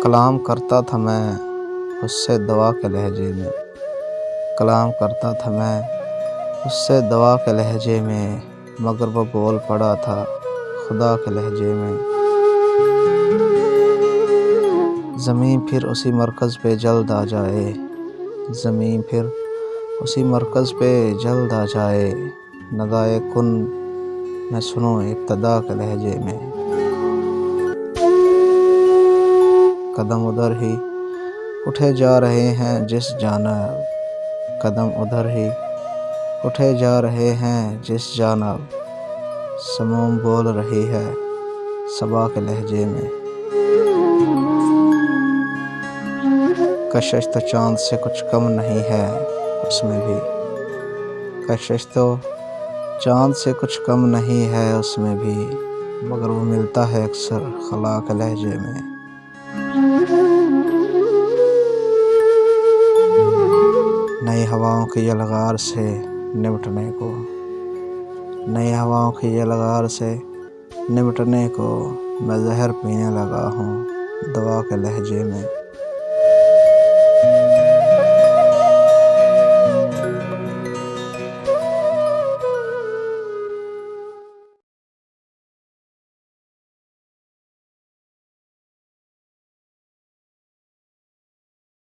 कलाम करता था मैं उससे दवा के लहजे में, कलाम करता था मैं उससे दवा के लहजे में, मगर वो बोल पड़ा था खुदा के लहजे में। ज़मीं फिर उसी मरकज़ पे जल्द आ जाए, ज़मीं फिर उसी मरकज़ पे जल्द आ जाए, नदाए कुन मैं सुनूं इब्तिदा के लहजे में। कदम उधर ही उठे जा रहे हैं जिस जानिब, कदम उधर ही उठे जा रहे हैं जिस जानिब, समूम बोल रही है सबा के लहजे में। कशिश तो चाँद से कुछ कम नहीं है उसमें भी, कशिश तो चाँद से कुछ कम नहीं है उसमें भी, मगर वो मिलता है अक्सर खला के लहजे में। नई हवाओं की यलगार से निमटने को, नई हवाओं की यलगार से निमटने को मैं जहर पीने लगा हूँ दवा के लहजे में।